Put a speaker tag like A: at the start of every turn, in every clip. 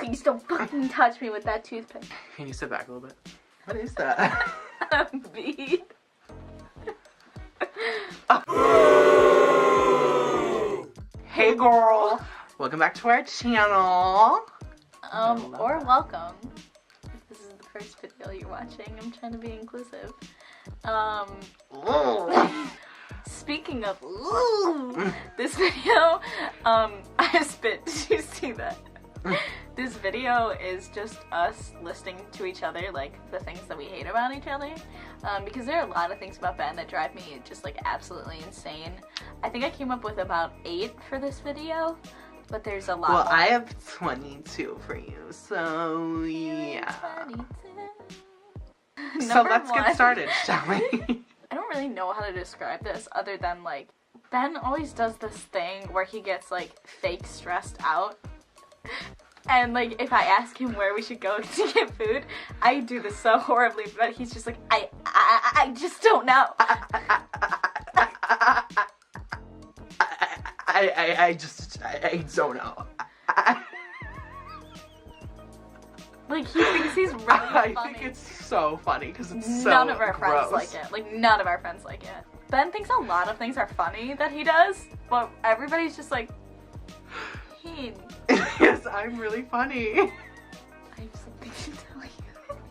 A: Please don't fucking touch me with that toothpick.
B: Can you sit back a little bit? What is that?
A: A bead.
B: Hey girl! Welcome back to our channel.
A: Or welcome. If this is the first video you're watching, I'm trying to be inclusive. Speaking of this video, I spit. Did you see that? This video is just us listening to each other, like, the things that we hate about each other. Because there are a lot of things about Ben that drive me just, like, absolutely insane. I think I came up with about 8 for this video, but there's a lot
B: Well,
A: more.
B: I have 22 for you, so yeah.
A: 22.
B: So let's get started, shall we?
A: I don't really know how to describe this other than, like, Ben always does this thing where he gets, like, fake stressed out. And, like, if I ask him where we should go to get food, I do this so horribly, but he's just like, I just don't know.
B: I don't know.
A: Like, he thinks he's really funny.
B: I think it's so funny because it's so
A: None of our
B: gross.
A: friends like it. Like, none of our friends like it. Ben thinks a lot of things are funny that he does, but everybody's just like, hey.
B: Yes, I'm really funny.
A: I have something to tell you.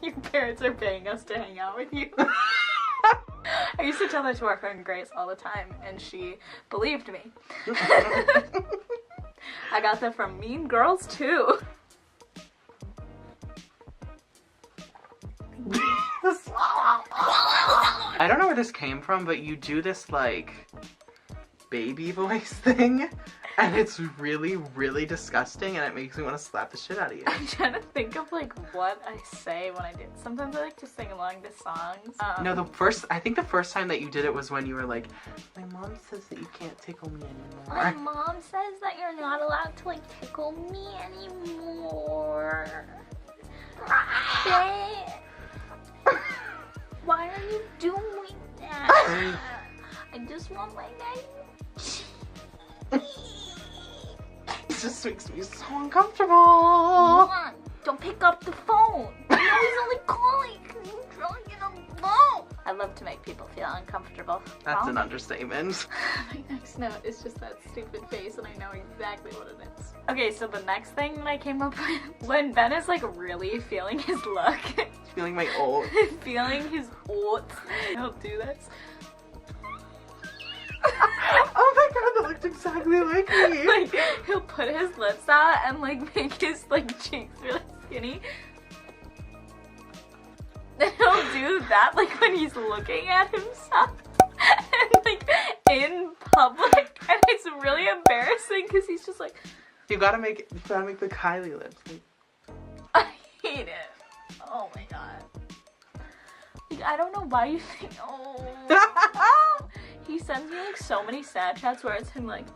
A: Your parents are paying us to hang out with you. I used to tell that to our friend Grace all the time, and she believed me. I got that from Mean Girls too.
B: I don't know where this came from, but you do this, like, baby voice thing, and it's really, really disgusting, and it makes me want to slap the shit out of you.
A: I'm trying to think of, like, what I say when I do. Sometimes I like to sing along to songs.
B: No, I think the first time that you did it was when you were like, my mom says that you can't tickle me
A: My
B: anymore.
A: mom says that you're not allowed to, like, tickle me anymore. Right? Why are you doing that? I just want my night.
B: It just makes me so uncomfortable.
A: Mom, don't pick up the phone. You know he's only calling because you're trying to get alone. I love to make people feel uncomfortable.
B: That's an understatement.
A: My next note is just that stupid face, and I know exactly what it is. Okay, so the next thing that I came up with, when Ben is, like, really feeling his luck,
B: Feeling my old.
A: feeling his oats, he'll do this.
B: Oh my god, that looked exactly like me.
A: Like, he'll put his lips out and, like, make his, like, cheeks really skinny. And he'll do that, like, when he's looking at himself. And, like, in public. And it's really embarrassing because he's just like...
B: You gotta make the Kylie lips.
A: I hate it. Oh my god. Like, I don't know why you think... Oh. He sends me, like, so many Snapchats where it's him, like...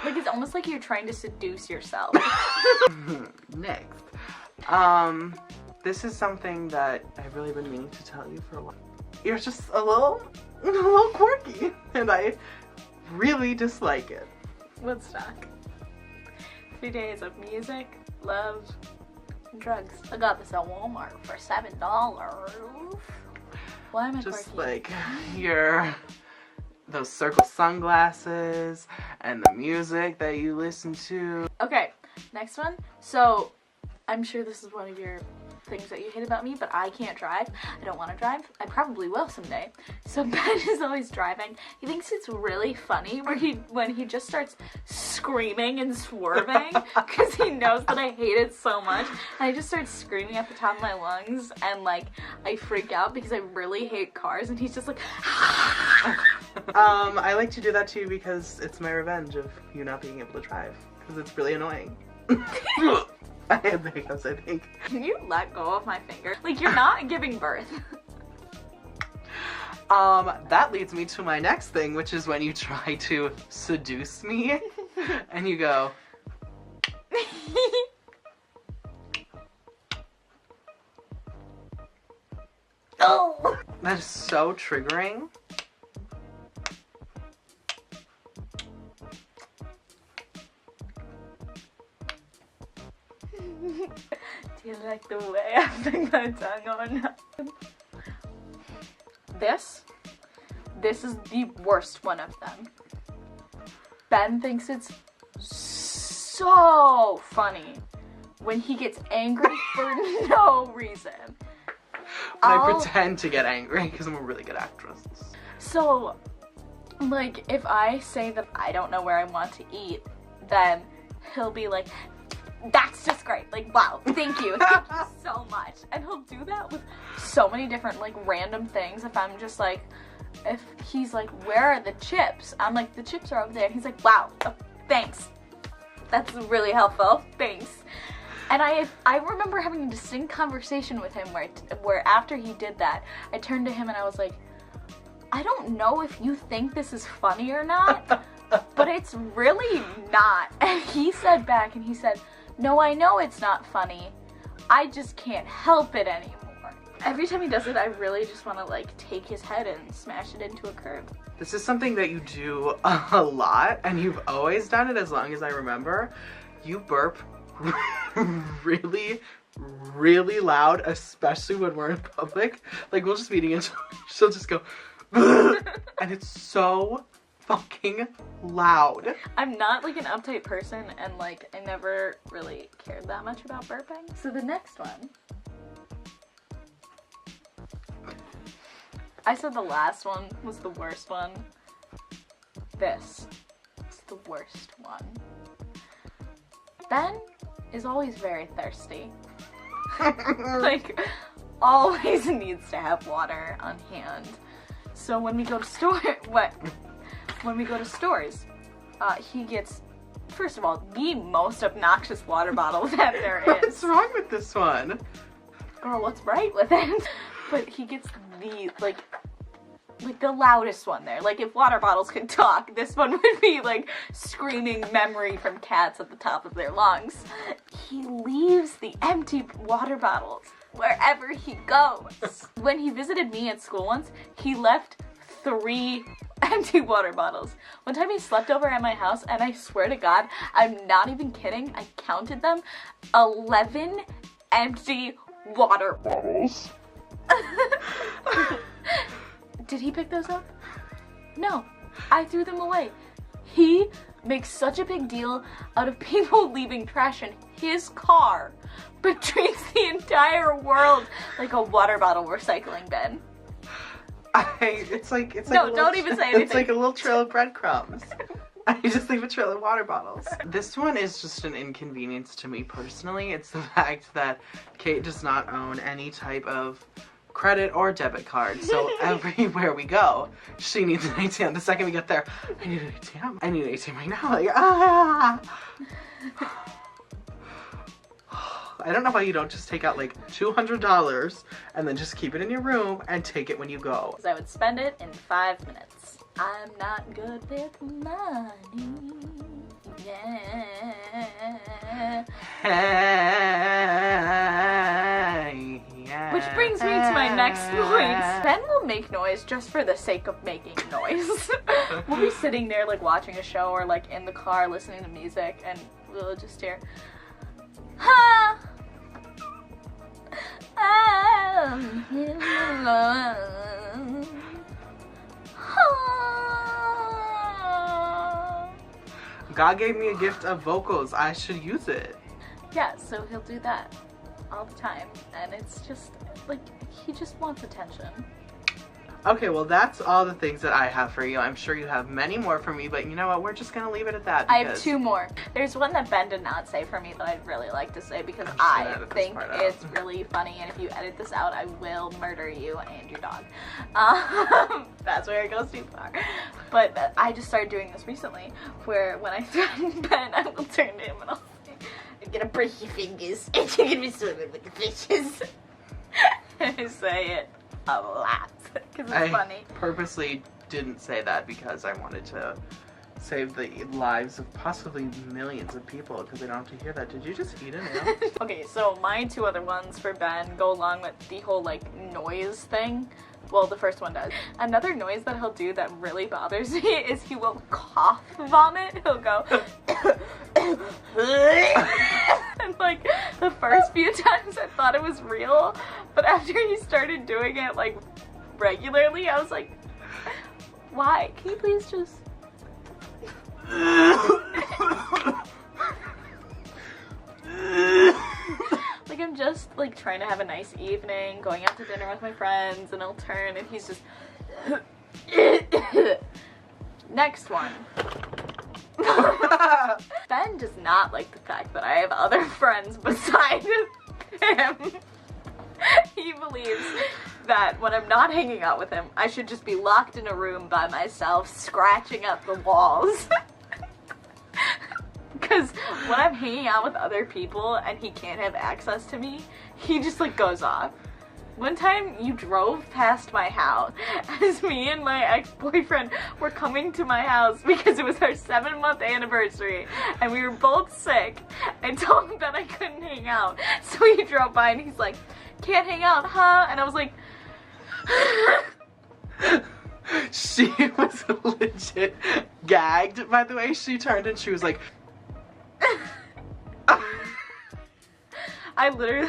A: Like, it's almost like you're trying to seduce yourself.
B: Next. This is something that I've really been meaning to tell you for a while. You're just a little quirky, and I really dislike it.
A: Woodstock. 3 days of music, love, and drugs. I got this at Walmart for $7. Why am I
B: Just
A: quirky?
B: like those circle sunglasses and the music that you listen to.
A: Okay, next one. So, I'm sure this is one of your things that you hate about me, but I can't drive. I don't want to drive. I probably will someday. So Ben is always driving. He thinks it's really funny when he just starts screaming and swerving because he knows that I hate it so much. And I just start screaming at the top of my lungs, and, like, I freak out because I really hate cars, and he's just like
B: I like to do that too because it's my revenge of you not being able to drive, because it's really annoying. I had the hiccups, I think.
A: Can you let go of my finger? Like, you're not giving birth.
B: That leads me to my next thing, which is when you try to seduce me and you go.
A: Oh!
B: That is so triggering.
A: Do you like the way I stick my tongue on? This is the worst one of them. Ben thinks it's so funny when he gets angry for no reason.
B: I pretend to get angry because I'm a really good actress.
A: So, like, if I say that I don't know where I want to eat, then he'll be like, that's just great. Like, wow, thank you. Thank you so much. And he'll do that with so many different, like, random things. If I'm just like, if he's like, where are the chips? I'm like, the chips are over there. And he's like, wow, thanks. That's really helpful. Thanks. And I remember having a distinct conversation with him where after he did that, I turned to him and I was like, I don't know if you think this is funny or not, but it's really not. And he said back and he said, no, I know it's not funny. I just can't help it anymore. Every time he does it, I really just want to like take his head and smash it into a curb.
B: This is something that you do a lot, and you've always done it as long as I remember. You burp really, really loud, especially when we're in public. Like, we'll just be eating and she'll just go, and it's so fucking loud.
A: I'm not like an uptight person, and like I never really cared that much about burping. So the next one, I said the last one was the worst one. This is the worst one. Ben is always very thirsty. Like, always needs to have water on hand. So when we go to when we go to stores, he gets, first of all, the most obnoxious water bottle that there is.
B: What's wrong with this one?
A: Girl, what's right with it? But he gets the, like the loudest one there. Like, if water bottles could talk, this one would be, like, screaming memory from cats at the top of their lungs. He leaves the empty water bottles wherever he goes. When he visited me at school once, he left 3 empty water bottles. One time he slept over at my house, and I swear to God, I'm not even kidding, I counted them, 11 empty water bottles. Did he pick those up? No, I threw them away. He makes such a big deal out of people leaving trash in his car, but treats the entire world like a water bottle recycling bin.
B: It's like
A: no, don't even say anything.
B: It's like a little trail of breadcrumbs. I just leave a trail of water bottles. This one is just an inconvenience to me personally. It's the fact that Kate does not own any type of credit or debit card, so everywhere we go, she needs an ATM. The second we get there, I need an ATM. I need an ATM right now. Like, I don't know why you don't just take out like $200 and then just keep it in your room and take it when you go.
A: I would spend it in 5 minutes. I'm not good with money. Yeah. Which brings me to my next point. Ben will make noise just for the sake of making noise. We'll be sitting there like watching a show or like in the car listening to music, and we'll just hear, ha!
B: God gave me a gift of vocals. I should use it.
A: Yeah, so he'll do that all the time, and it's just like he just wants attention.
B: Okay, well that's all the things that I have for you. I'm sure you have many more for me, but you know what? We're just gonna leave it at that.
A: I have 2 more. There's one that Ben did not say for me that I'd really like to say because I think it's really funny, and if you edit this out, I will murder you and your dog. That's where it goes too far. But I just started doing this recently, where when I threaten Ben, I will turn to him and I'll say, "I'm gonna break your fingers, and you're gonna be swimming with the fishes." And I say it a lot because it's funny.
B: I purposely didn't say that because I wanted to save the lives of possibly millions of people because they don't have to hear that. Did you just eat a nail?
A: Okay, so my 2 other ones for Ben go along with the whole like noise thing. Well, the first one does. Another noise that he'll do that really bothers me is he will cough vomit. He'll go And like the first few times I thought it was real, but after he started doing it like regularly, I was like, why? Can you please just... Like I'm just like trying to have a nice evening, going out to dinner with my friends, and I'll turn and he's just... Next one. Ben does not like the fact that I have other friends besides him. He believes that when I'm not hanging out with him, I should just be locked in a room by myself, scratching up the walls. Because when I'm hanging out with other people and he can't have access to me, he just like goes off. One time you drove past my house as me and my ex-boyfriend were coming to my house because it was our 7-month anniversary and we were both sick. I told him that I couldn't hang out. So he drove by and he's like, can't hang out, huh? And I was like...
B: She was legit gagged, by the way. She turned and she was like...
A: I literally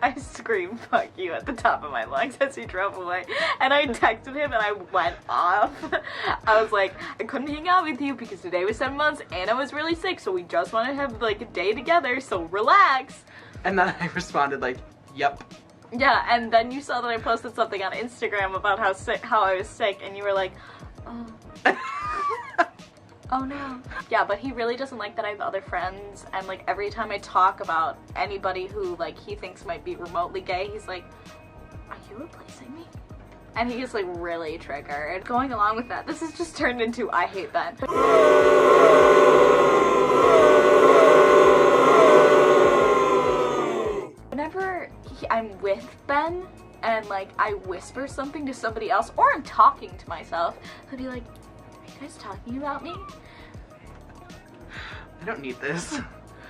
A: I screamed fuck you at the top of my lungs as he drove away, and I texted him and I went off. I was like, I couldn't hang out with you because today was 7 months and I was really sick, so we just want to have like a day together, so relax.
B: And then I responded like, yep.
A: Yeah, and then you saw that I posted something on Instagram about how I was sick, and you were like, oh. Oh no. Yeah, but he really doesn't like that I have other friends, and like every time I talk about anybody who like he thinks might be remotely gay, he's like, are you replacing me? And he gets like really triggered. Going along with that, this has just turned into I hate Ben. Whenever I'm with Ben and like I whisper something to somebody else, or I'm talking to myself, he'll be like, are you guys talking about me?
B: I don't need this.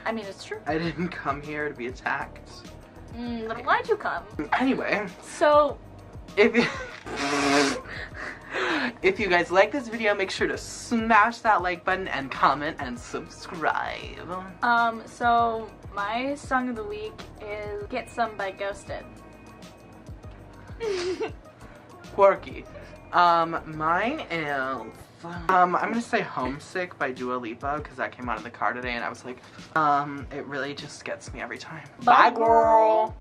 A: I mean, it's true.
B: I didn't come here to be attacked.
A: Then why'd you come?
B: Anyway.
A: So...
B: If you guys like this video, make sure to smash that like button and comment and subscribe.
A: So my song of the week is Get Some by Ghosted.
B: Quirky. Mine is... I'm gonna say Homesick by Dua Lipa because that came out in the car today and I was like, it really just gets me every time.
A: Bye, girl.